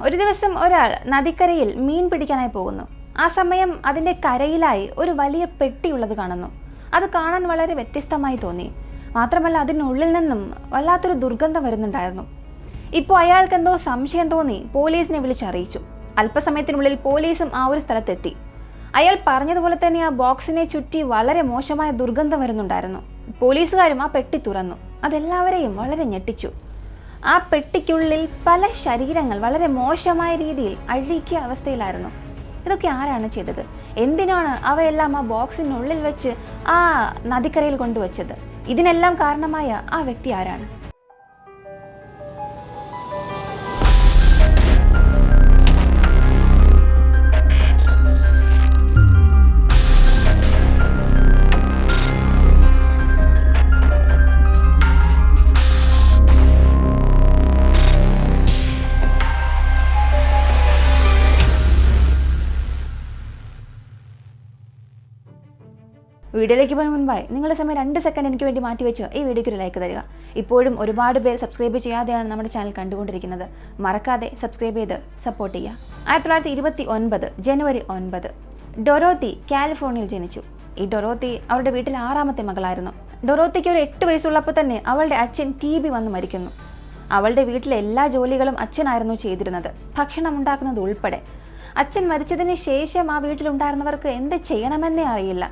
ഒരു ദിവസം ഒരാൾ നദിക്കരയിൽ മീൻ പിടിക്കാനായി പോകുന്നു. ആ സമയം അതിൻ്റെ കരയിലായി ഒരു വലിയ പെട്ടിയുള്ളത് കാണുന്നു. അത് കാണാൻ വളരെ വ്യത്യസ്തമായി തോന്നി. മാത്രമല്ല അതിനുള്ളിൽ നിന്നും വല്ലാത്തൊരു ദുർഗന്ധം വരുന്നുണ്ടായിരുന്നു. ഇപ്പോൾ അയാൾക്ക് എന്തോ സംശയം തോന്നി പോലീസിനെ വിളിച്ചറിയിച്ചു. അല്പസമയത്തിനുള്ളിൽ പോലീസും ആ ഒരു സ്ഥലത്തെത്തി. അയാൾ പറഞ്ഞതുപോലെ തന്നെ ആ ബോക്സിനെ ചുറ്റി വളരെ മോശമായ ദുർഗന്ധം വരുന്നുണ്ടായിരുന്നു. പോലീസുകാരും ആ പെട്ടി തുറന്നു. അതെല്ലാവരെയും വളരെ ഞെട്ടിച്ചു. ആ പെട്ടിക്കുള്ളിൽ പല ശരീരങ്ങൾ വളരെ മോശമായ രീതിയിൽ അഴുകിയ അവസ്ഥയിലായിരുന്നു. ഇതൊക്കെ ആരാണ് ചെയ്തത്? എന്തിനാണ് അവയെല്ലാം ആ ബോക്സിനുള്ളിൽ വെച്ച് ആ നദിക്കരയിൽ കൊണ്ടുവച്ചത്? ഇതിനെല്ലാം കാരണമായ ആ വ്യക്തി ആരാണ്? വീഡിയോയിലേക്ക് പോകുന്ന മുൻപായി നിങ്ങളുടെ സമയം 2 സെക്കൻഡ് എനിക്ക് വേണ്ടി മാറ്റിവെച്ച് ഈ വീഡിയോയ്ക്ക് ഒരു ലൈക്ക് തരിക. ഇപ്പോഴും ഒരുപാട് പേര് സബ്സ്ക്രൈബ് ചെയ്യാതെയാണ് നമ്മുടെ ചാനൽ കണ്ടുകൊണ്ടിരിക്കുന്നത്. മറക്കാതെ സബ്സ്ക്രൈബ് ചെയ്ത് സപ്പോർട്ട് ചെയ്യുക. 1929 ജനുവരി 9 ഡൊറോത്തി കാലിഫോർണിയയിൽ ജനിച്ചു. ഈ ഡൊറോത്തി അവരുടെ വീട്ടിൽ 6ാമത്തെ മകളായിരുന്നു. ഡൊറോത്തിക്ക് ഒരു 8 വയസ്സുള്ളപ്പോൾ തന്നെ അവളുടെ അച്ഛൻ TB വന്ന് മരിക്കുന്നു. അവളുടെ വീട്ടിലെ എല്ലാ ജോലികളും അച്ഛനായിരുന്നു ചെയ്തിരുന്നത്, ഭക്ഷണം ഉണ്ടാക്കുന്നത് ഉൾപ്പെടെ. അച്ഛൻ മരിച്ചതിന് ശേഷം ആ വീട്ടിലുണ്ടായിരുന്നവർക്ക് എന്ത് ചെയ്യണമെന്നേ അറിയില്ല.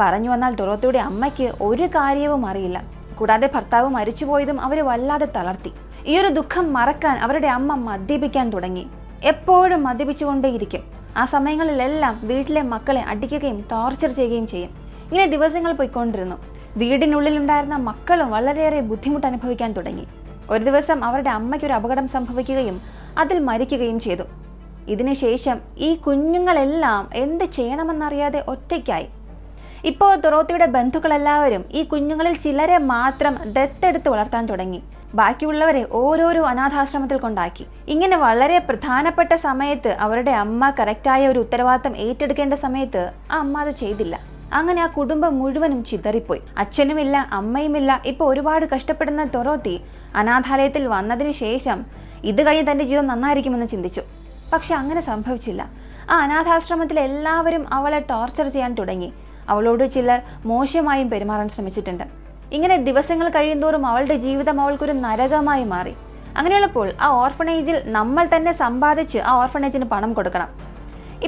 പറഞ്ഞു വന്നാൽ ഡൊറോത്തിയുടെ അമ്മയ്ക്ക് ഒരു കാര്യവും അറിയില്ല. കൂടാതെ ഭർത്താവ് മരിച്ചുപോയതും അവർ വല്ലാതെ തളർത്തി. ഈ ഒരു ദുഃഖം മറക്കാൻ അവരുടെ അമ്മ മദ്യപിക്കാൻ തുടങ്ങി. എപ്പോഴും മദ്യപിച്ചുകൊണ്ടേയിരിക്കും. ആ സമയങ്ങളിലെല്ലാം വീട്ടിലെ മക്കളെ അടിക്കുകയും ടോർച്ചർ ചെയ്യുകയും ചെയ്യും. ഇങ്ങനെ ദിവസങ്ങൾ പോയിക്കൊണ്ടിരുന്നു. വീടിനുള്ളിലുണ്ടായിരുന്ന മക്കളും വളരെയേറെ ബുദ്ധിമുട്ട് അനുഭവിക്കാൻ തുടങ്ങി. ഒരു ദിവസം അവരുടെ അമ്മയ്ക്കൊരു അപകടം സംഭവിക്കുകയും അതിൽ മരിക്കുകയും ചെയ്തു. ഇതിനുശേഷം ഈ കുഞ്ഞുങ്ങളെല്ലാം എന്ത് ചെയ്യണമെന്നറിയാതെ ഒറ്റയ്ക്കായി. ഇപ്പോൾ ഡൊറോത്തിയുടെ ബന്ധുക്കളെല്ലാവരും ഈ കുഞ്ഞുങ്ങളിൽ ചിലരെ മാത്രം ദത്തെടുത്ത് വളർത്താൻ തുടങ്ങി. ബാക്കിയുള്ളവരെ ഓരോരോ അനാഥാശ്രമത്തിൽ കൊണ്ടാക്കി. ഇങ്ങനെ വളരെ പ്രധാനപ്പെട്ട സമയത്ത് അവരുടെ അമ്മ കറക്റ്റായ ഒരു ഉത്തരവാദിത്തം ഏറ്റെടുക്കേണ്ട സമയത്ത് ആ അമ്മ അത് ചെയ്തില്ല. അങ്ങനെ ആ കുടുംബം മുഴുവനും ചിതറിപ്പോയി. അച്ഛനുമില്ല, അമ്മയുമില്ല. ഇപ്പോൾ ഒരുപാട് കഷ്ടപ്പെടുന്ന ഡൊറോത്തി അനാഥാലയത്തിൽ വന്നതിന് ശേഷം ഇത് കഴിഞ്ഞ് തൻ്റെ ജീവിതം നന്നായിരിക്കുമെന്ന് ചിന്തിച്ചു. പക്ഷെ അങ്ങനെ സംഭവിച്ചില്ല. ആ അനാഥാശ്രമത്തിൽ എല്ലാവരും അവളെ ടോർച്ചർ ചെയ്യാൻ തുടങ്ങി. അവളോട് ചിലർ മോശമായും പെരുമാറാൻ ശ്രമിച്ചിട്ടുണ്ട്. ഇങ്ങനെ ദിവസങ്ങൾ കഴിയുന്തോറും അവളുടെ ജീവിതം അവൾക്കൊരു നരകമായി മാറി. അങ്ങനെയുള്ളപ്പോൾ ആ ഓർഫണേജിൽ നമ്മൾ തന്നെ സമ്പാദിച്ച് ആ ഓർഫണേജിന് പണം കൊടുക്കണം.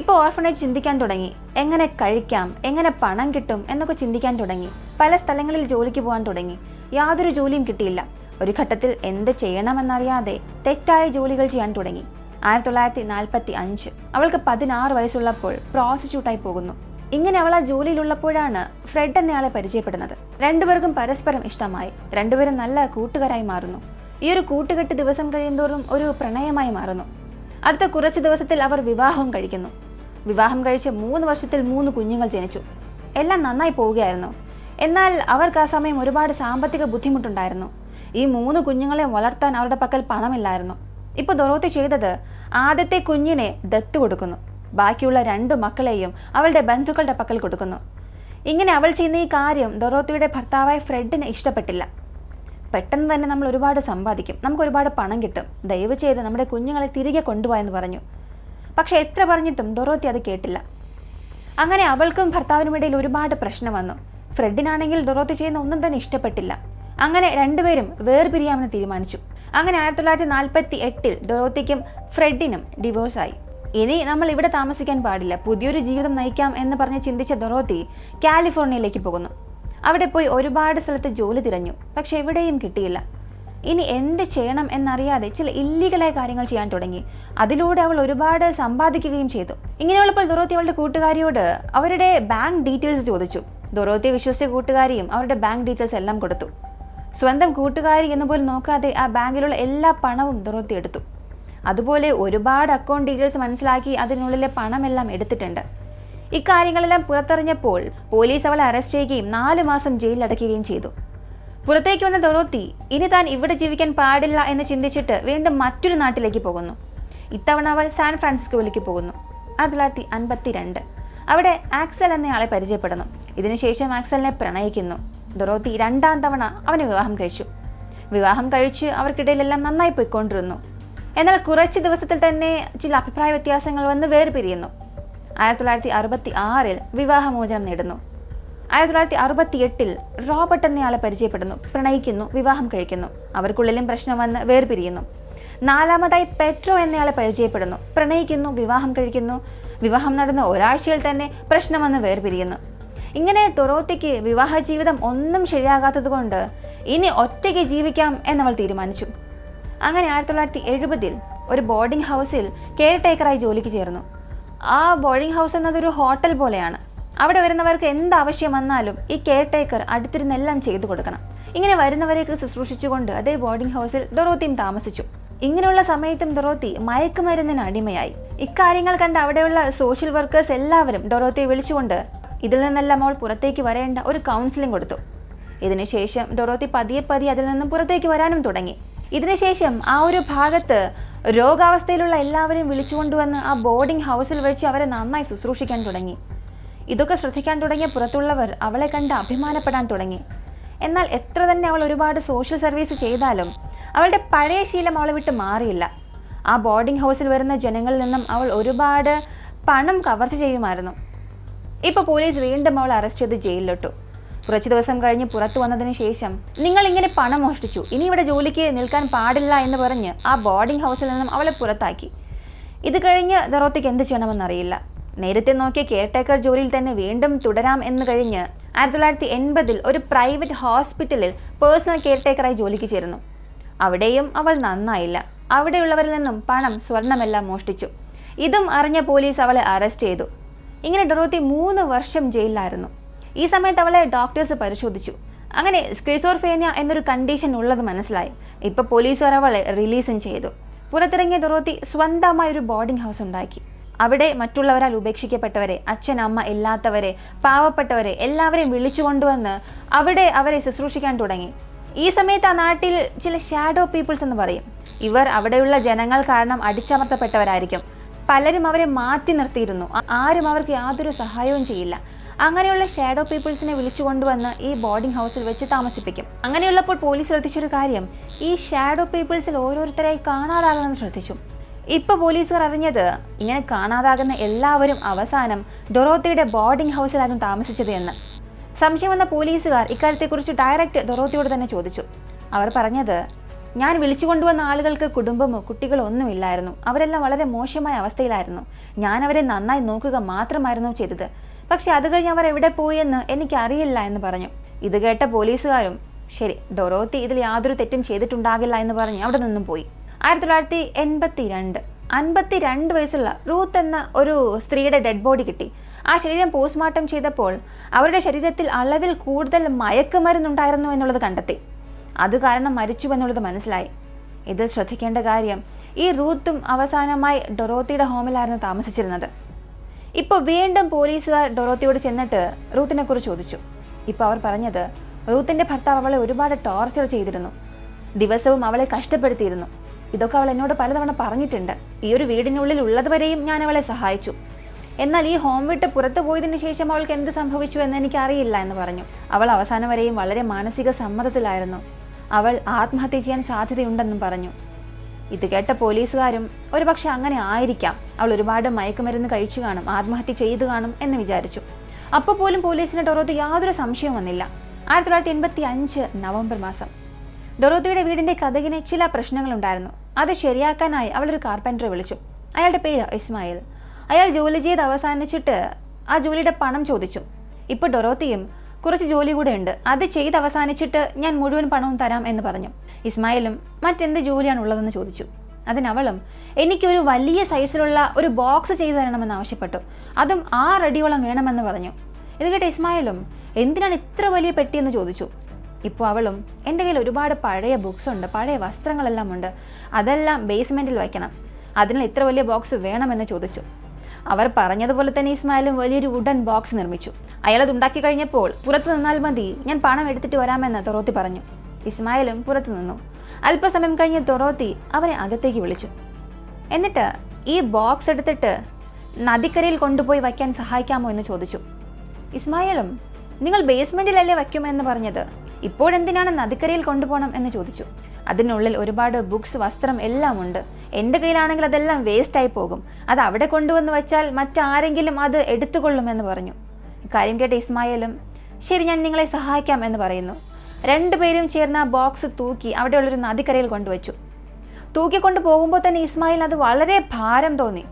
ഇപ്പോൾ ഓർഫണേജ് ചിന്തിക്കാൻ തുടങ്ങി, എങ്ങനെ കഴിക്കാം, എങ്ങനെ പണം കിട്ടും എന്നൊക്കെ ചിന്തിക്കാൻ തുടങ്ങി. പല സ്ഥലങ്ങളിൽ ജോലിക്ക് പോകാൻ തുടങ്ങി. യാതൊരു ജോലിയും കിട്ടിയില്ല. ഒരു ഘട്ടത്തിൽ എന്ത് ചെയ്യണമെന്നറിയാതെ തെറ്റായ ജോലികൾ ചെയ്യാൻ തുടങ്ങി. 1945 അവൾക്ക് 16 വയസ്സുള്ളപ്പോൾ പ്രോസ്റ്റിറ്റ്യൂട്ടായി പോകുന്നു. ഇങ്ങനെ അവൾ ആ ജോലിയിലുള്ളപ്പോഴാണ് ഫ്രെഡ് എന്നയാളെ പരിചയപ്പെടുന്നത്. രണ്ടുപേർക്കും പരസ്പരം ഇഷ്ടമായി. രണ്ടുപേരും നല്ല കൂട്ടുകാരായി മാറുന്നു. ഈ ഒരു കൂട്ടുകെട്ട് ദിവസം കഴിയുന്തോറും ഒരു പ്രണയമായി മാറുന്നു. അടുത്ത കുറച്ച് ദിവസത്തിൽ അവർ വിവാഹം കഴിക്കുന്നു. വിവാഹം കഴിച്ച് 3 വർഷത്തിൽ 3 കുഞ്ഞുങ്ങൾ ജനിച്ചു. എല്ലാം നന്നായി പോവുകയായിരുന്നു. എന്നാൽ അവർക്ക് ആ സമയം ഒരുപാട് സാമ്പത്തിക ബുദ്ധിമുട്ടുണ്ടായിരുന്നു. ഈ 3 കുഞ്ഞുങ്ങളെ വളർത്താൻ അവരുടെ പക്കൽ പണമില്ലായിരുന്നു. ഇപ്പോൾ ഡൊറോത്തി ചെയ്തത് ആദ്യത്തെ കുഞ്ഞിനെ ദത്ത് കൊടുക്കുന്നു. ബാക്കിയുള്ള 2 മക്കളെയും അവളുടെ ബന്ധുക്കളുടെ പക്കൽ കൊടുക്കുന്നു. ഇങ്ങനെ അവൾ ചെയ്യുന്ന ഈ കാര്യം ഡൊറോത്തിയുടെ ഭർത്താവായ ഫ്രെഡിന് ഇഷ്ടപ്പെട്ടില്ല. പെട്ടെന്ന് തന്നെ നമ്മൾ ഒരുപാട് സമ്പാദിക്കും, നമുക്ക് ഒരുപാട് പണം കിട്ടും, ദയവ് ചെയ്ത് നമ്മുടെ കുഞ്ഞുങ്ങളെ തിരികെ കൊണ്ടുപോയെന്ന് പറഞ്ഞു. പക്ഷെ എത്ര പറഞ്ഞിട്ടും ഡൊറോത്തി അത് കേട്ടില്ല. അങ്ങനെ അവൾക്കും ഭർത്താവിനും ഇടയിൽ ഒരുപാട് പ്രശ്നം വന്നു. ഫ്രെഡിനാണെങ്കിൽ ഡൊറോത്തി ചെയ്യുന്ന ഒന്നും തന്നെ ഇഷ്ടപ്പെട്ടില്ല. അങ്ങനെ രണ്ടുപേരും വേർപിരിയാമെന്ന് തീരുമാനിച്ചു. അങ്ങനെ 1948 ഡൊറോത്തിക്കും ഫ്രെഡിനും ഡിവോഴ്സായി. ഇനി നമ്മൾ ഇവിടെ താമസിക്കാൻ പാടില്ല, പുതിയൊരു ജീവിതം നയിക്കാം എന്ന് പറഞ്ഞ് ചിന്തിച്ച ഡൊറോത്തി കാലിഫോർണിയയിലേക്ക് പോകുന്നു. അവിടെ പോയി ഒരുപാട് സ്ഥലത്ത് ജോലി തിരഞ്ഞു. പക്ഷെ എവിടെയും കിട്ടിയില്ല. ഇനി എന്ത് ചെയ്യണം എന്നറിയാതെ ചില ഇല്ലീഗലായ കാര്യങ്ങൾ ചെയ്യാൻ തുടങ്ങി. അതിലൂടെ അവൾ ഒരുപാട് സമ്പാദിക്കുകയും ചെയ്തു. ഇങ്ങനെയുള്ളപ്പോൾ ഡൊറോത്തി അവളുടെ കൂട്ടുകാരിയോട് അവരുടെ ബാങ്ക് ഡീറ്റെയിൽസ് ചോദിച്ചു. ഡൊറോത്തി വിശ്വസിച്ച കൂട്ടുകാരിയും അവരുടെ ബാങ്ക് ഡീറ്റെയിൽസ് എല്ലാം കൊടുത്തു. സ്വന്തം കൂട്ടുകാരി എന്ന് പോലും നോക്കാതെ ആ ബാങ്കിലുള്ള എല്ലാ പണവും ഡൊറോത്തി എടുത്തു. അതുപോലെ ഒരുപാട് അക്കൗണ്ട് ഡീറ്റെയിൽസ് മനസ്സിലാക്കി അതിനുള്ളിലെ പണമെല്ലാം എടുത്തിട്ടുണ്ട്. ഇക്കാര്യങ്ങളെല്ലാം പുറത്തറിഞ്ഞപ്പോൾ പോലീസ് അവളെ അറസ്റ്റ് ചെയ്യുകയും 4 മാസം ജയിലിലടയ്ക്കുകയും ചെയ്തു. പുറത്തേക്ക് വന്ന ഡൊറോത്തി ഇനി താൻ ഇവിടെ ജീവിക്കാൻ പാടില്ല എന്ന് ചിന്തിച്ചിട്ട് വീണ്ടും മറ്റൊരു നാട്ടിലേക്ക് പോകുന്നു. ഇത്തവണ അവൾ സാൻ ഫ്രാൻസിസ്കോയിലേക്ക് പോകുന്നു. 1952 അവിടെ ആക്സൽ എന്നയാളെ പരിചയപ്പെടുന്നു. ഇതിനുശേഷം ആക്സലിനെ പ്രണയിക്കുന്നു. ഡൊറോത്തി 2ാം തവണ അവനെ വിവാഹം കഴിച്ചു. വിവാഹം കഴിച്ച് അവർക്കിടയിലെല്ലാം നന്നായി പോയിക്കൊണ്ടിരുന്നു. എന്നാൽ കുറച്ച് ദിവസത്തിൽ തന്നെ ചില അഭിപ്രായ വ്യത്യാസങ്ങൾ വന്ന് വേർപിരിയുന്നു. 1966 വിവാഹമോചനം നേടുന്നു. 1968 റോബർട്ട് എന്നയാളെ പരിചയപ്പെടുന്നു, പ്രണയിക്കുന്നു, വിവാഹം കഴിക്കുന്നു. അവർക്കുള്ളിലും പ്രശ്നം വന്ന് വേർപിരിയുന്നു. 4ാമതായി പെട്രോ എന്നയാളെ പരിചയപ്പെടുന്നു, പ്രണയിക്കുന്നു, വിവാഹം കഴിക്കുന്നു. വിവാഹം നടന്ന ഒരാഴ്ചയിൽ തന്നെ പ്രശ്നം വന്ന് വേർപിരിയുന്നു. ഇങ്ങനെ ഡൊറോത്തിക്ക് വിവാഹ ജീവിതം ഒന്നും ശരിയാകാത്തത് കൊണ്ട് ഇനി ഒറ്റയ്ക്ക് ജീവിക്കാം എന്നവൾ തീരുമാനിച്ചു. അങ്ങനെ 1970 ഒരു ബോർഡിംഗ് ഹൗസിൽ കെയർ ടേക്കറായി ജോലിക്ക് ചേർന്നു. ആ ബോർഡിംഗ് ഹൗസ് എന്നതൊരു ഹോട്ടൽ പോലെയാണ്. അവിടെ വരുന്നവർക്ക് എന്ത് ആവശ്യം വന്നാലും ഈ കെയർ ടേക്കർ അടുത്തിരുന്നെല്ലാം ചെയ്തു കൊടുക്കണം. ഇങ്ങനെ വരുന്നവരേക്ക് ശുശ്രൂഷിച്ചുകൊണ്ട് അതേ ബോർഡിംഗ് ഹൗസിൽ ഡൊറോത്തിയും താമസിച്ചു. ഇങ്ങനെയുള്ള സമയത്തും ഡൊറോത്തി മയക്കുമരുന്നിന് അടിമയായി. ഇക്കാര്യങ്ങൾ കണ്ട് അവിടെയുള്ള സോഷ്യൽ വർക്കേഴ്സ് എല്ലാവരും ഡൊറോത്തിയെ വിളിച്ചുകൊണ്ട് ഇതിൽ നിന്നെല്ലാം അവൾ പുറത്തേക്ക് വരേണ്ട ഒരു കൗൺസിലിംഗ് കൊടുത്തു. ഇതിനുശേഷം ഡൊറോത്തി പതിയെ അതിൽ നിന്നും പുറത്തേക്ക് വരാനും തുടങ്ങി. ഇതിനുശേഷം ആ ഒരു ഭാഗത്ത് രോഗാവസ്ഥയിലുള്ള എല്ലാവരെയും വിളിച്ചുകൊണ്ടുവന്ന് ആ ബോർഡിംഗ് ഹൗസിൽ വെച്ച് അവരെ നന്നായി ശുശ്രൂഷിക്കാൻ തുടങ്ങി. ഇതൊക്കെ ശ്രദ്ധിക്കാൻ തുടങ്ങിയ പുറത്തുള്ളവർ അവളെ കണ്ട് അഭിമാനപ്പെടാൻ തുടങ്ങി. എന്നാൽ എത്ര തന്നെ അവൾ ഒരുപാട് സോഷ്യൽ സർവീസ് ചെയ്താലും അവളുടെ പഴയ ശീലം അവളെ വിട്ട് മാറിയില്ല. ആ ബോർഡിംഗ് ഹൗസിൽ വരുന്ന ജനങ്ങളിൽ നിന്നും അവൾ ഒരുപാട് പണം കവർച്ച ചെയ്യുമായിരുന്നു. ഇപ്പോൾ പോലീസ് വീണ്ടും അവൾ അറസ്റ്റ് ചെയ്ത് ജയിലിലിട്ടു. കുറച്ച് ദിവസം കഴിഞ്ഞ് പുറത്തു വന്നതിന് ശേഷം നിങ്ങൾ ഇങ്ങനെ പണം മോഷ്ടിച്ചു, ഇനി ഇവിടെ ജോലിക്ക് നിൽക്കാൻ പാടില്ല എന്ന് പറഞ്ഞ് ആ ബോർഡിംഗ് ഹൗസിൽ നിന്നും അവളെ പുറത്താക്കി. ഇത് കഴിഞ്ഞ് ഡൊറോത്തിക്ക് എന്ത് ചെയ്യണമെന്നറിയില്ല. നേരത്തെ നോക്കിയ കെയർടേക്കർ ജോലിയിൽ തന്നെ വീണ്ടും തുടരാം എന്ന് കഴിഞ്ഞ് 1980 ഒരു പ്രൈവറ്റ് ഹോസ്പിറ്റലിൽ പേഴ്സണൽ കെയർടേക്കറായി ജോലിക്ക് ചേർന്നു. അവിടെയും അവൾ നന്നായില്ല. അവിടെയുള്ളവരിൽ നിന്നും പണം, സ്വർണമെല്ലാം മോഷ്ടിച്ചു. ഇതും അറിഞ്ഞ പോലീസ് അവളെ അറസ്റ്റ് ചെയ്തു. ഇങ്ങനെ ഡൊറോത്തി 3 വർഷം ജയിലിലായിരുന്നു. ഈ സമയത്ത് അവളെ ഡോക്ടേഴ്സ് പരിശോധിച്ചു. അങ്ങനെ സ്കിസോർഫേനിയ എന്നൊരു കണ്ടീഷൻ ഉള്ളത് മനസ്സിലായി. ഇപ്പോൾ പോലീസുകാർ അവളെ റിലീസും ചെയ്തു. പുറത്തിറങ്ങിയ ഡൊറോത്തി സ്വന്തമായി ഒരു ബോർഡിംഗ് ഹൗസ് ഉണ്ടാക്കി. അവിടെ മറ്റുള്ളവരാൽ ഉപേക്ഷിക്കപ്പെട്ടവരെ, അച്ഛൻ അമ്മ ഇല്ലാത്തവരെ, പാവപ്പെട്ടവരെ എല്ലാവരെയും വിളിച്ചു കൊണ്ടുവന്ന് അവിടെ അവരെ ശുശ്രൂഷിക്കാൻ തുടങ്ങി. ഈ സമയത്ത് ആ നാട്ടിൽ ചില ഷാഡോ പീപ്പിൾസ് എന്ന് പറയും. ഇവർ അവിടെയുള്ള ജനങ്ങൾ കാരണം അടിച്ചമർത്തപ്പെട്ടവരായിരിക്കും. പലരും അവരെ മാറ്റി നിർത്തിയിരുന്നു. ആരും അവർക്ക് യാതൊരു സഹായവും ചെയ്യില്ല. അങ്ങനെയുള്ള ഷാഡോ പീപ്പിൾസിനെ വിളിച്ചു കൊണ്ടുവന്ന് ഈ ബോർഡിംഗ് ഹൗസിൽ വെച്ച് താമസിപ്പിക്കും. അങ്ങനെയുള്ളപ്പോൾ പോലീസ് ശ്രദ്ധിച്ചൊരു കാര്യം, ഈ ഷാഡോ പീപ്പിൾസിൽ ഓരോരുത്തരായി കാണാതാകുമെന്ന് ശ്രദ്ധിച്ചു. ഇപ്പോൾ പോലീസുകാർ അറിഞ്ഞത് ഇങ്ങനെ കാണാതാകുന്ന എല്ലാവരും അവസാനം ഡൊറോത്തിയുടെ ബോർഡിംഗ് ഹൗസിലായിരുന്നു താമസിച്ചത് എന്ന്. സംശയം വന്ന പോലീസുകാർ ഇക്കാര്യത്തെക്കുറിച്ച് ഡയറക്റ്റ് ഡൊറോത്തിയോട് തന്നെ ചോദിച്ചു. അവർ പറഞ്ഞത്, ഞാൻ വിളിച്ചു കൊണ്ടുവന്ന ആളുകൾക്ക് കുടുംബമോ കുട്ടികളോ ഒന്നുമില്ലായിരുന്നു. അവരെല്ലാം വളരെ മോശമായ അവസ്ഥയിലായിരുന്നു. ഞാൻ അവരെ നന്നായി നോക്കുക മാത്രമായിരുന്നു ചെയ്തത്. പക്ഷെ അത് കഴിഞ്ഞ് അവർ എവിടെ പോയെന്ന് എനിക്കറിയില്ല എന്ന് പറഞ്ഞു. ഇത് കേട്ട പോലീസുകാരും ശരി, ഡൊറോത്തി ഇതിൽ യാതൊരു തെറ്റും ചെയ്തിട്ടുണ്ടാകില്ല എന്ന് പറഞ്ഞ് അവിടെ നിന്നും പോയി. 1982 52 വയസ്സുള്ള റൂത്ത് എന്ന ഒരു സ്ത്രീയുടെ ഡെഡ് ബോഡി കിട്ടി. ആ ശരീരം പോസ്റ്റ്മോർട്ടം ചെയ്തപ്പോൾ അവരുടെ ശരീരത്തിൽ അളവിൽ കൂടുതൽ മയക്കുമരുന്നുണ്ടായിരുന്നു എന്നുള്ളത് കണ്ടെത്തി. അത് കാരണം മരിച്ചു എന്നുള്ളത് മനസ്സിലായി. ഇതിൽ ശ്രദ്ധിക്കേണ്ട കാര്യം, ഈ റൂത്തും അവസാനമായി ഡൊറോത്തിയുടെ ഹോമിലായിരുന്നു താമസിച്ചിരുന്നത്. ഇപ്പോൾ വീണ്ടും പോലീസുകാർ ഡൊറോത്തിയോട് ചെന്നിട്ട് റൂത്തിനെ കുറിച്ച് ചോദിച്ചു. ഇപ്പോൾ അവർ പറഞ്ഞത്, റൂത്തിൻ്റെ ഭർത്താവ് അവളെ ഒരുപാട് ടോർച്ചർ ചെയ്തിരുന്നു, ദിവസവും അവളെ കഷ്ടപ്പെടുത്തിയിരുന്നു. ഇതൊക്കെ അവൾ എന്നോട് പലതവണ പറഞ്ഞിട്ടുണ്ട്. ഈ ഒരു വീടിനുള്ളിൽ ഉള്ളതുവരെയും ഞാൻ അവളെ സഹായിച്ചു. എന്നാൽ ഈ ഹോം വിട്ട് പുറത്തു പോയതിനു ശേഷം അവൾക്ക് എന്ത് സംഭവിച്ചു എന്ന് എനിക്കറിയില്ല എന്ന് പറഞ്ഞു. അവൾ അവസാനം വരെയും വളരെ മാനസിക സമ്മർദ്ദത്തിലായിരുന്നു. അവൾ ആത്മഹത്യ ചെയ്യാൻ സാധ്യതയുണ്ടെന്നും പറഞ്ഞു. ഇത് കേട്ട പോലീസുകാരും ഒരുപക്ഷെ അങ്ങനെ ആയിരിക്കാം, അവൾ ഒരുപാട് മയക്കുമരുന്ന് കഴിച്ചു കാണും, ആത്മഹത്യ ചെയ്തു കാണും എന്ന് വിചാരിച്ചു. അപ്പോൾ പോലും പോലീസിന് ഡൊറോത്തി യാതൊരു സംശയവും വന്നില്ല. 1985 നവംബർ മാസം ഡൊറോത്തിയുടെ വീടിൻ്റെ കതകിന് ചില പ്രശ്നങ്ങളുണ്ടായിരുന്നു. അത് ശരിയാക്കാനായി അവളൊരു കാർപ്പൻറ്ററെ വിളിച്ചു. അയാളുടെ പേര് ഇസ്മായിൽ. അയാൾ ജോലി ചെയ്ത് അവസാനിച്ചിട്ട് ആ ജോലിയുടെ പണം ചോദിച്ചു. ഇപ്പോൾ ഡൊറോത്തിയും കുറച്ച് ജോലി കൂടെ ഉണ്ട്, അത് ചെയ്ത് അവസാനിച്ചിട്ട് ഞാൻ മുഴുവൻ പണവും തരാം എന്ന് പറഞ്ഞു. ഇസ്മായിലും മറ്റെന്ത് ജോലിയാണ് ഉള്ളതെന്ന് ചോദിച്ചു. അതിനവളും എനിക്കൊരു വലിയ സൈസിലുള്ള ഒരു ബോക്സ് ചെയ്തു തരണമെന്ന് ആവശ്യപ്പെട്ടു, അതും 6 അടിയോളം വേണമെന്ന് പറഞ്ഞു. ഇത് കേട്ട ഇസ്മായിലും എന്തിനാണ് ഇത്ര വലിയ പെട്ടിയെന്ന് ചോദിച്ചു. ഇപ്പോൾ അവളും എൻ്റെ കയ്യിൽ ഒരുപാട് പഴയ ബുക്സ് ഉണ്ട്, പഴയ വസ്ത്രങ്ങളെല്ലാം ഉണ്ട്, അതെല്ലാം ബേസ്മെൻറ്റിൽ വയ്ക്കണം, അതിന് ഇത്ര വലിയ ബോക്സ് വേണമെന്ന് ചോദിച്ചു. അവർ പറഞ്ഞതുപോലെ തന്നെ ഇസ്മായിലും വലിയൊരു വുഡൻ ബോക്സ് നിർമ്മിച്ചു. അയാളത് ഉണ്ടാക്കി കഴിഞ്ഞപ്പോൾ പുറത്തു നിന്നാൽ മതി, ഞാൻ പണം എടുത്തിട്ട് വരാമെന്ന് ഡൊറോത്തി പറഞ്ഞു. ഇസ്മായിലും പുറത്തു നിന്നു. അല്പസമയം കഴിഞ്ഞ് ഡൊറോത്തി അവനെ അകത്തേക്ക് വിളിച്ചു. എന്നിട്ട് ഈ ബോക്സ് എടുത്തിട്ട് നദിക്കരയിൽ കൊണ്ടുപോയി വയ്ക്കാൻ സഹായിക്കാമോ എന്ന് ചോദിച്ചു. ഇസ്മായിലും നിങ്ങൾ ബേസ്മെൻറ്റിലല്ലേ വയ്ക്കുമെന്ന് പറഞ്ഞത്, ഇപ്പോഴെന്തിനാണ് നദിക്കരയിൽ കൊണ്ടുപോകണം എന്ന് ചോദിച്ചു. അതിനുള്ളിൽ ഒരുപാട് ബുക്സ്, വസ്ത്രം എല്ലാം ഉണ്ട്, എൻ്റെ കയ്യിലാണെങ്കിൽ അതെല്ലാം വേസ്റ്റായി പോകും. അത് അവിടെ കൊണ്ടുവന്ന് വെച്ചാൽ മറ്റാരെങ്കിലും അത് എടുത്തുകൊള്ളുമെന്ന് പറഞ്ഞു. ഇക്കാര്യം കേട്ട ഇസ്മായിലും ശരി, ഞാൻ നിങ്ങളെ സഹായിക്കാം എന്ന് പറയുന്നു. രണ്ടുപേരും ചേർന്ന് ആ ബോക്സ് തൂക്കി അവിടെയുള്ളൊരു നദിക്കരയിൽ കൊണ്ടുവച്ചു. തൂക്കിക്കൊണ്ട് പോകുമ്പോൾ തന്നെ ഇസ്മായിൽ അത് വളരെ ഭാരം തോന്നി.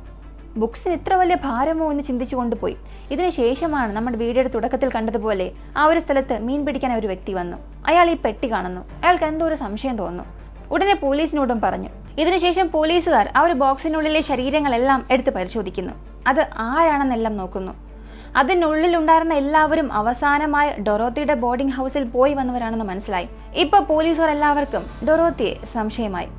ബുക്സിന് ഇത്ര വലിയ ഭാരമോ എന്ന് ചിന്തിച്ചു കൊണ്ടുപോയി. ഇതിനുശേഷമാണ് നമ്മുടെ വീഡിയോയുടെ തുടക്കത്തിൽ കണ്ടതുപോലെ ആ ഒരു സ്ഥലത്ത് മീൻ പിടിക്കാൻ ഒരു വ്യക്തി വന്നു. അയാൾ ഈ പെട്ടി കാണുന്നു. അയാൾക്ക് എന്തോ ഒരു സംശയം തോന്നുന്നു. ഉടനെ പോലീസിനോടും പറഞ്ഞു. ഇതിനുശേഷം പോലീസുകാർ ആ ഒരു ബോക്സിനുള്ളിലെ ശരീരങ്ങളെല്ലാം എടുത്ത് പരിശോധിക്കുന്നു. അത് ആരാണെന്നെല്ലാം നോക്കുന്നു. അതിനുള്ളിലുണ്ടായിരുന്ന എല്ലാവരും അവസാനമായി ഡൊറോത്തിയുടെ ബോർഡിംഗ് ഹൗസിൽ പോയി വന്നവരാണെന്ന് മനസ്സിലായി. ഇപ്പൊ പോലീസുകാർ എല്ലാവർക്കും ഡൊറോത്തിയെ സംശയമായി.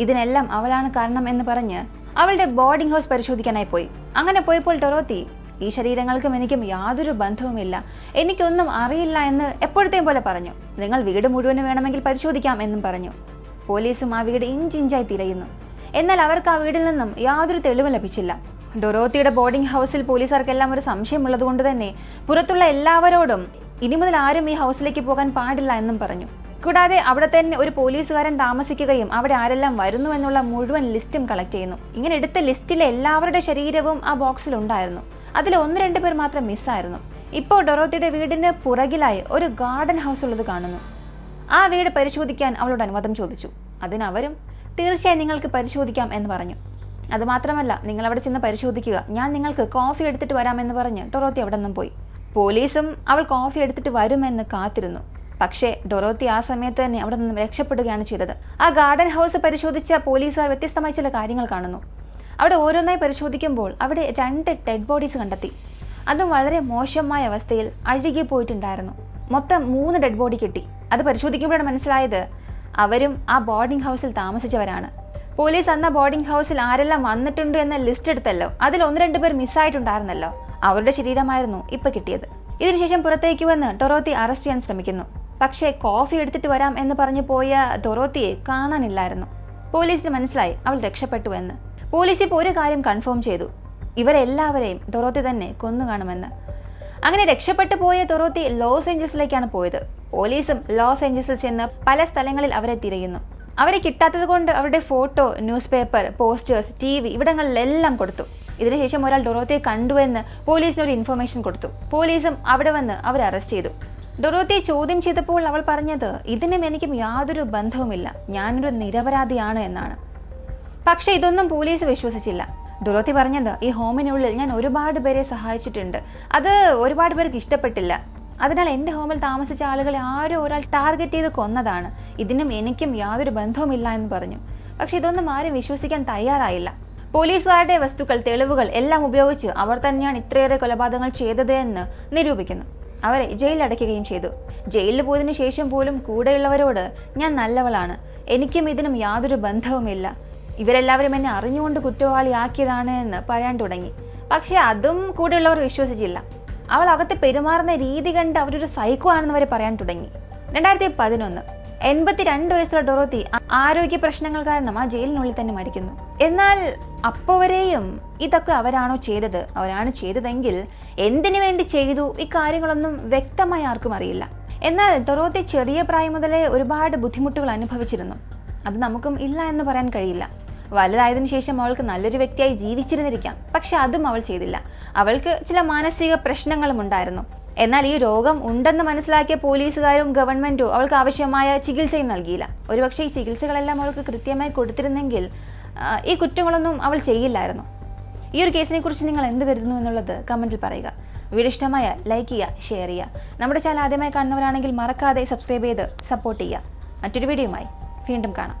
ഇതിനെല്ലാം അവളാണ് കാരണം എന്ന് പറഞ്ഞ് അവളുടെ ബോർഡിംഗ് ഹൗസ് പരിശോധിക്കാനായി പോയി. അങ്ങനെ പോയപ്പോൾ ഡൊറോത്തി, ഈ ശരീരങ്ങൾക്കും എനിക്കും യാതൊരു ബന്ധവുമില്ല, എനിക്കൊന്നും അറിയില്ല എന്ന് എപ്പോഴത്തെയും പോലെ പറഞ്ഞു. നിങ്ങൾ വീട് മുഴുവനും വേണമെങ്കിൽ പരിശോധിക്കാം എന്നും പറഞ്ഞു. പോലീസും ആ വീട് ഇഞ്ചിഞ്ചായി തിരയുന്നു. എന്നാൽ അവർക്ക് ആ വീടിൽ നിന്നും യാതൊരു തെളിവും ലഭിച്ചില്ല. ഡൊറോത്തിയുടെ ബോർഡിംഗ് ഹൗസിൽ പോലീസുകാർക്കെല്ലാം ഒരു സംശയമുള്ളത് കൊണ്ട് തന്നെ പുറത്തുള്ള എല്ലാവരോടും ഇനി മുതൽ ആരും ഈ ഹൗസിലേക്ക് പോകാൻ പാടില്ല എന്നും പറഞ്ഞു. കൂടാതെ അവിടെ തന്നെ ഒരു പോലീസുകാരൻ താമസിക്കുകയും അവിടെ ആരെല്ലാം വരുന്നു എന്നുള്ള മുഴുവൻ ലിസ്റ്റും കളക്ട് ചെയ്യുന്നു. ഇങ്ങനെ എടുത്ത ലിസ്റ്റിലെ എല്ലാവരുടെ ശരീരവും ആ ബോക്സിൽ ഉണ്ടായിരുന്നു. അതിൽ 1-2 പേർ മാത്രം മിസ്സായിരുന്നു. ഇപ്പോൾ ഡൊറോത്തിയുടെ വീടിന് പുറകിലായി ഒരു ഗാർഡൻ ഹൗസ് ഉള്ളത് കാണുന്നു. ആ വീട് പരിശോധിക്കാൻ അവളോട് അനുവാദം ചോദിച്ചു. അതിനവരും തീർച്ചയായും നിങ്ങൾക്ക് പരിശോധിക്കാം എന്ന് പറഞ്ഞു. അതുമാത്രമല്ല, നിങ്ങൾ അവിടെ ചെന്ന് പരിശോധിക്കുക, ഞാൻ നിങ്ങൾക്ക് കോഫി എടുത്തിട്ട് വരാമെന്ന് പറഞ്ഞ് ഡൊറോത്തി അവിടെ നിന്നും പോയി. പോലീസും അവൾ കോഫി എടുത്തിട്ട് വരുമെന്ന് കാത്തിരുന്നു. പക്ഷേ ഡൊറോത്തി ആ സമയത്ത് തന്നെ അവിടെ നിന്നും രക്ഷപ്പെടുകയാണ് ചെയ്തത്. ആ ഗാർഡൻ ഹൗസ് പരിശോധിച്ച പോലീസുകാർ വ്യത്യസ്തമായ ചില കാര്യങ്ങൾ കാണുന്നു. അവിടെ ഓരോന്നായി പരിശോധിക്കുമ്പോൾ അവിടെ 2 ഡെഡ് ബോഡീസ് കണ്ടെത്തി. അതും വളരെ മോശമായ അവസ്ഥയിൽ അഴുകി പോയിട്ടുണ്ടായിരുന്നു. മൊത്തം 3 ഡെഡ് ബോഡി കിട്ടി. അത് പരിശോധിക്കുമ്പോഴാണ് മനസ്സിലായത് അവരും ആ ബോർഡിംഗ് ഹൗസിൽ താമസിച്ചവരാണ്. പോലീസ് അന്ന് ബോർഡിംഗ് ഹൗസിൽ ആരെല്ലാം വന്നിട്ടുണ്ട് എന്ന ലിസ്റ്റ് എടുത്തല്ലോ, അതിൽ 1-2 പേർ മിസ്സായിട്ടുണ്ടായിരുന്നല്ലോ, അവരുടെ ശരീരമായിരുന്നു ഇപ്പൊ കിട്ടിയത്. ഇതിനുശേഷം പുറത്തേക്ക് വന്ന് ഡൊറോത്തി അറസ്റ്റ് ചെയ്യാൻ ശ്രമിക്കുന്നു. പക്ഷേ കോഫി എടുത്തിട്ട് വരാം എന്ന് പറഞ്ഞു പോയ ഡൊറോത്തിയെ കാണാനില്ലായിരുന്നു. പോലീസിന് മനസ്സിലായി അവൾ രക്ഷപ്പെട്ടു എന്ന്. പോലീസ് ഇപ്പോൾ ഒരു കാര്യം കൺഫേം ചെയ്തു, ഇവരെല്ലാവരെയും ഡൊറോത്തി തന്നെ കൊന്നു കാണുമെന്ന്. അങ്ങനെ രക്ഷപ്പെട്ടു പോയ ഡൊറോത്തി ലോസ് ഏഞ്ചൽസിലേക്കാണ് പോയത്. പോലീസും ലോസ് ഏഞ്ചൽസിൽ ചെന്ന് പല സ്ഥലങ്ങളിൽ അവരെ തിരയുന്നു. അവരെ കിട്ടാത്തത് കൊണ്ട് അവരുടെ photo, news paper, posters, TV ഇവിടങ്ങളിലെല്ലാം കൊടുത്തു. ഇതിനുശേഷം ഒരാൾ ഡൊറോത്തിയെ കണ്ടുവെന്ന് പോലീസിനൊരു ഇൻഫർമേഷൻ കൊടുത്തു. പോലീസും അവിടെ വന്ന് അവരെ അറസ്റ്റ് ചെയ്തു. ഡൊറോത്തിയെ ചോദ്യം ചെയ്തപ്പോൾ അവൾ പറഞ്ഞത് ഇതിനും എനിക്കും യാതൊരു ബന്ധവുമില്ല, ഞാനൊരു നിരപരാധിയാണ് എന്നാണ്. പക്ഷേ ഇതൊന്നും പോലീസ് വിശ്വസിച്ചില്ല. ഡൊറോത്തി പറഞ്ഞത് ഈ ഹോമിനുള്ളിൽ ഞാൻ ഒരുപാട് പേരെ സഹായിച്ചിട്ടുണ്ട്, അത് ഒരുപാട് പേർക്ക് ഇഷ്ടപ്പെട്ടില്ല, അതിനാൽ എൻ്റെ ഹോമിൽ താമസിച്ച ആളുകളെ ആരോ ഒരാൾ ടാർഗറ്റ് ചെയ്ത് കൊന്നതാണ്, ഇതിനും എനിക്കും യാതൊരു ബന്ധവുമില്ല എന്ന് പറഞ്ഞു. പക്ഷെ ഇതൊന്നും ആരും വിശ്വസിക്കാൻ തയ്യാറായില്ല. പോലീസുകാരുടെ വസ്തുക്കൾ, തെളിവുകൾ എല്ലാം ഉപയോഗിച്ച് അവർ തന്നെയാണ് ഇത്രയേറെ കൊലപാതകങ്ങൾ ചെയ്തത് എന്ന് നിരൂപിക്കുന്നു. അവരെ ജയിലിലടയ്ക്കുകയും ചെയ്തു. ജയിലിൽ പോയതിനു ശേഷം പോലും കൂടെയുള്ളവരോട് ഞാൻ നല്ലവളാണ്, എനിക്കും ഇതിനും യാതൊരു ബന്ധവുമില്ല, ഇവരെല്ലാവരും എന്നെ അറിഞ്ഞുകൊണ്ട് കുറ്റവാളിയാക്കിയതാണ് എന്ന് പറയാൻ തുടങ്ങി. പക്ഷെ അതും കൂടെയുള്ളവർ വിശ്വസിച്ചില്ല. അവൾ അകത്ത് പെരുമാറുന്ന രീതി കണ്ട് അവരൊരു സൈക്കോ ആണെന്ന് വരെ പറയാൻ തുടങ്ങി. 2011 82 വയസ്സുള്ള ഡൊറോത്തി ആരോഗ്യ പ്രശ്നങ്ങൾ കാരണം ആ ജയിലിനുള്ളിൽ തന്നെ മരിക്കുന്നു. എന്നാൽ അപ്പോവരെയും ഇതൊക്കെ അവരാണോ ചെയ്തത്, അവരാണ് ചെയ്തതെങ്കിൽ എന്തിനു വേണ്ടി ചെയ്തു, ഇക്കാര്യങ്ങളൊന്നും വ്യക്തമായി ആർക്കും അറിയില്ല. എന്നാൽ ഡൊറോത്തി ചെറിയ പ്രായം മുതലേ ഒരുപാട് ബുദ്ധിമുട്ടുകൾ അനുഭവിച്ചിരുന്നു. അത് നമുക്കും ഇല്ല എന്ന് പറയാൻ കഴിയില്ല. വലുതായതിനു ശേഷം അവൾക്ക് നല്ലൊരു വ്യക്തിയായി ജീവിച്ചിരുന്നിരിക്കാം, പക്ഷെ അതും അവൾ ചെയ്തില്ല. അവൾക്ക് ചില മാനസിക പ്രശ്നങ്ങളും ഉണ്ടായിരുന്നു. എന്നാൽ ഈ രോഗം ഉണ്ടെന്ന് മനസ്സിലാക്കിയ പോലീസുകാരും ഗവൺമെന്റോ അവൾക്ക് ആവശ്യമായ ചികിത്സയും നൽകിയില്ല. ഒരുപക്ഷെ ഈ ചികിത്സകളെല്ലാം അവൾക്ക് കൃത്യമായി കൊടുത്തിരുന്നെങ്കിൽ ഈ കുറ്റങ്ങളൊന്നും അവൾ ചെയ്യില്ലായിരുന്നു. ഈ ഒരു കേസിനെ കുറിച്ച് നിങ്ങൾ എന്ത് കരുതുന്നു എന്നുള്ളത് കമന്റിൽ പറയുക. വീഡിയോ ഇഷ്ടമായ ലൈക്ക് ചെയ്യുക, ഷെയർ ചെയ്യുക. നമ്മുടെ ചാനൽ ആദ്യമായി കാണുന്നവരാണെങ്കിൽ മറക്കാതെ സബ്സ്ക്രൈബ് ചെയ്ത് സപ്പോർട്ട് ചെയ്യുക. മറ്റൊരു വീഡിയോയുമായി വീണ്ടും കാണാം.